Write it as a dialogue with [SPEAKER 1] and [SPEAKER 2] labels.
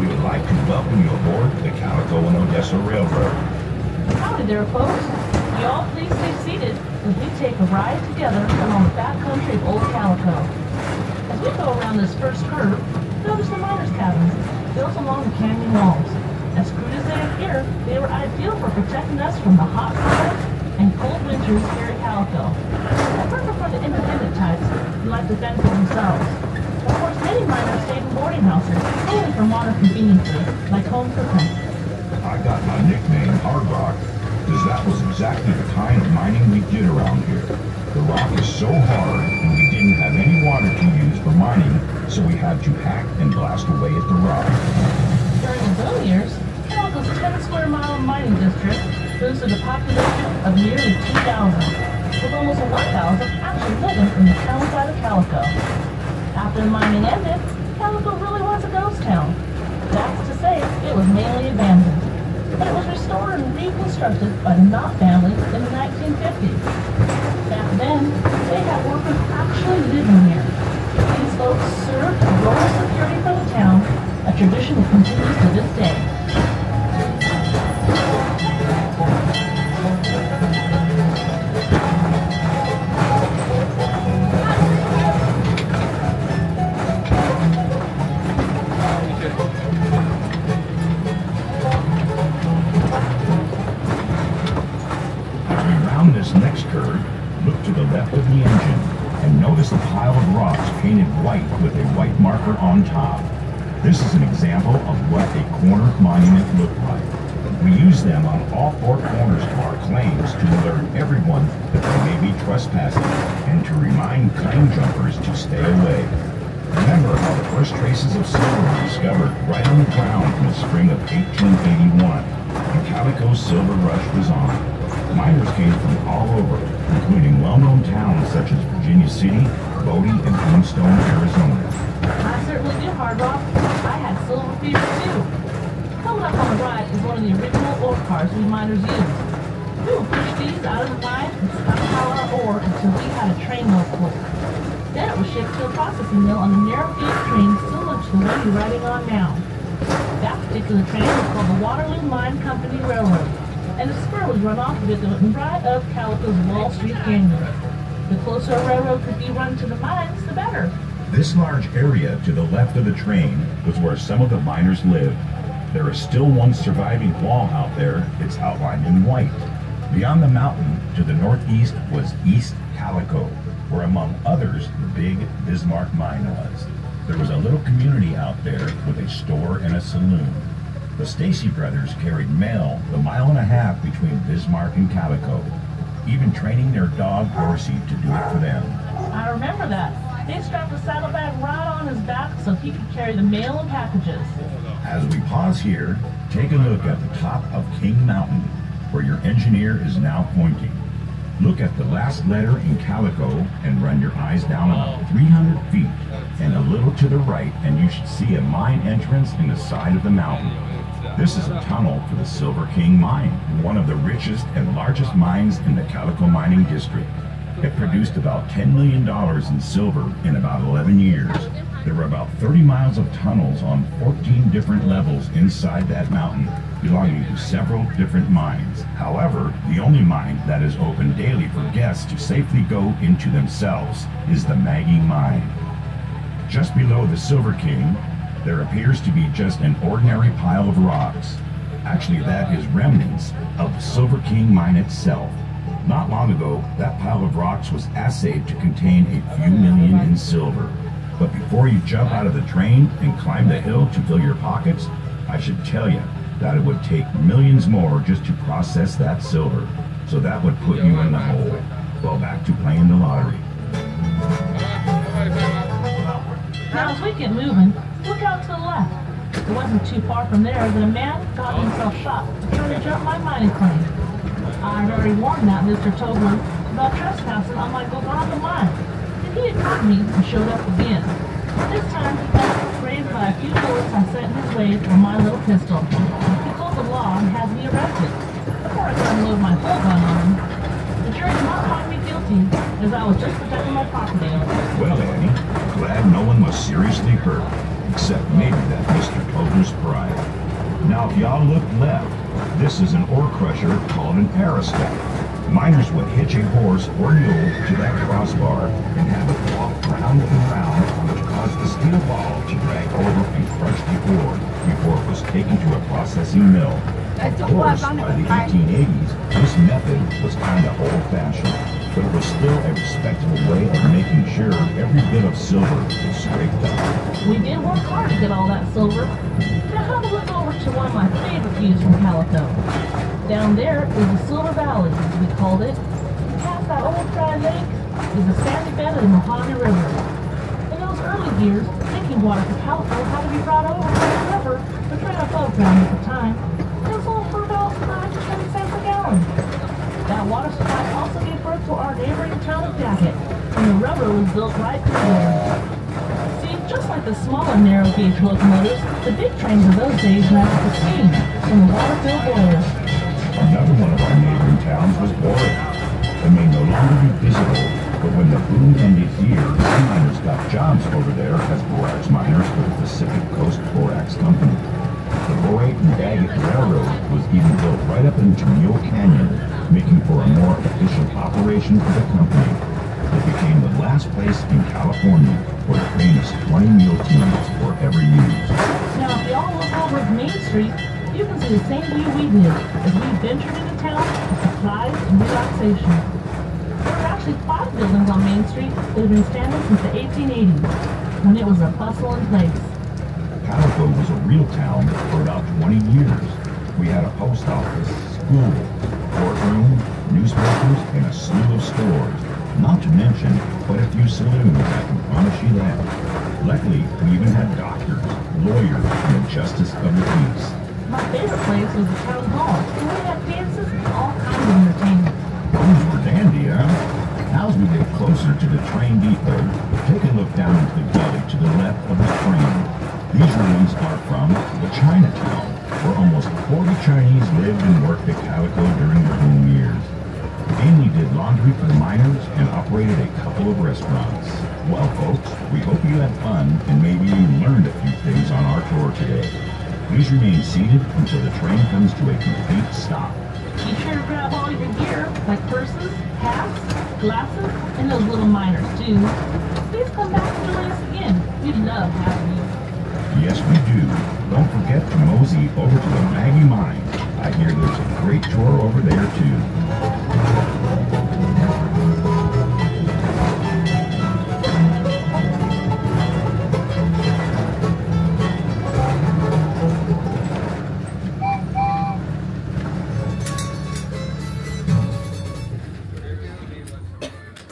[SPEAKER 1] We would like to welcome you aboard the Calico and Odessa Railroad.
[SPEAKER 2] Howdy there, folks. You all please stay seated as we take a ride together along the back country of Old Calico. As we go around this first curve, notice the miners' cabins built along the canyon walls. As crude as they appear, they were ideal for protecting us from the hot summers and cold winters here at Calico. They're perfect for the independent types who like to fend for themselves. Of course, many miners stayed in boarding houses, only for modern conveniences, like home cooking.
[SPEAKER 1] I got my nickname Hard Rock because that was exactly the kind of mining we did around here. The rock is so hard and we didn't have any water to use for mining, so we had to hack and blast away at the rock.
[SPEAKER 2] During the boom years, Calico's 10 square mile mining district boasted a population of nearly 2,000, with almost 1,000 actually living in the town side of Calico. After the mining ended, Calico really was a ghost town. That's to say, it was mainly abandoned. But it was restored and reconstructed by the Knott family in the 1950s. Back then, they had workers actually living here. These folks served as rural security for the town, a tradition that continues to this day.
[SPEAKER 1] This next curve, look to the left of the engine and notice a pile of rocks painted white with a white marker on top. This is an example of what a corner monument looked like. We use them on all four corners of our claims to alert everyone that they may be trespassing and to remind claim jumpers to stay away. Remember how the first traces of silver were discovered right on the ground in the spring of 1881, and Calico's silver rush was on. Miners came from all over, including well-known towns such as Virginia City, Bodie, and Tombstone, Arizona.
[SPEAKER 2] I certainly do, Hard Rock. I had silver fever too. Coming up on the right is one of the original ore cars we miners used. We would push these out of the mine and stockpile our ore until we had a train load full. Then it was shipped to a processing mill on a narrow gauge train similar to the one you're riding on now. That particular train was called the Waterloo Mine Company Railroad, and the spur was run off of it that went right up Calico's Wall Street Canyon. The closer a railroad could be run to the mines, the better.
[SPEAKER 1] This large area to the left of the train was where some of the miners lived. There is still one surviving wall out there. It's outlined in white. Beyond the mountain to the northeast was East Calico, where among others the big Bismarck mine was. There was a little community out there with a store and a saloon. The Stacy brothers carried mail the 1.5 miles between Bismarck and Calico, even training their dog Horsey to do it for them.
[SPEAKER 2] I remember that. They strapped a saddlebag right on his back so he could carry the mail and packages.
[SPEAKER 1] As we pause here, take a look at the top of King Mountain, where your engineer is now pointing. Look at the last letter in Calico and run your eyes down about 300 feet and a little to the right, and you should see a mine entrance in the side of the mountain. This is a tunnel for the Silver King Mine, one of the richest and largest mines in the Calico mining district. It produced about $10 million in silver in about 11 years. There were about 30 miles of tunnels on 14 different levels inside that mountain, belonging to several different mines. However, the only mine that is open daily for guests to safely go into themselves is the Maggie Mine. Just below the Silver King, there appears to be just an ordinary pile of rocks. Actually, that is remnants of the Silver King mine itself. Not long ago, that pile of rocks was assayed to contain a few million in silver. But before you jump out of the train and climb the hill to fill your pockets, I should tell you that it would take millions more just to process that silver. So that would put you in the hole. Well, back to playing the lottery.
[SPEAKER 2] Now as we get moving, look out to the left. It wasn't too far from there that a man got himself shot trying to jump my mining claim. I'd already warned that Mr. Tobler about trespassing on my Golgotha mine, and he ignored me and showed up again. This time he got grazed by a few bullets I sent his way from my little pistol. He called the law and has me arrested. Before I could unload my full gun on him, the jury did not find me guilty, as I was just protecting my property.
[SPEAKER 1] Well, Annie, glad no one was seriously hurt, except maybe that Mr. Tobler's pride. Now, if y'all look left, this is an ore crusher called an aerostep. Miners would hitch a horse or mule to that crossbar and have it walk round and round, which caused the steel ball to drag over and crush the ore before it was taken to a processing mill. Of course, by the 1880s, this method was kind of old-fashioned, but it was still a respectable way of making sure every bit of silver was scraped up.
[SPEAKER 2] We did work hard to get all that silver. Now have a look over to one of my favorite views from Calico. Down there is the Silver Valley, as we called it. Past that old dry lake is the sandy bed of the Mojave River. In those early years, drinking water for Calico had to be brought over from the river, which ran above ground at the time. It was sold for about 5 to 7 cents a gallon. That water supply also gave birth to our neighboring town of Jacket, and the railroad was built right through there. See, just like the smaller narrow gauge locomotives, the big trains of those days ran off the steam from the water-filled boilers.
[SPEAKER 1] Another one of our neighboring towns was Boreal. It may no longer be visible, but when the boom ended here, some miners got jobs over there as borax miners for the Pacific Coast Borax Company. The Borax and Daggett Railroad was even built right up into Mule Canyon, making for a more efficient operation for the company. It became the last place in California where the famous 20 mule teams were ever used.
[SPEAKER 2] Now, if you all look over at Main Street, you can see the same view we did as we ventured into town for supplies and relaxation. There were actually 5 buildings on Main Street that had been standing since the 1880s, when it was a bustling place.
[SPEAKER 1] Calico was a real town for about 20 years. We had a post office, school, courtroom, newspapers, and a slew of stores. Not to mention quite a few saloons, I can promise you that. Luckily, we even had doctors, lawyers, and a justice of the peace.
[SPEAKER 2] My favorite place was the town hall, where we had dances and all kinds of entertainment.
[SPEAKER 1] Those were dandy, huh? Now as we get closer to the train depot, take a look down into the gully to the left of the train. These ruins are from the Chinatown, where almost 40 Chinese lived and worked at Calico during the boom years. Amy did laundry for the miners and operated a couple of restaurants. Well, folks, we hope you had fun and maybe you learned a few things on our tour today. Please remain seated until the train comes to a complete stop.
[SPEAKER 2] Be sure to grab all your gear, like purses, hats, glasses, and those little miners, too. Please come back and join us again. We'd love having you.
[SPEAKER 1] Yes, we do. Don't forget to mosey over to the Maggie Mine. I hear there's a great tour over there, too.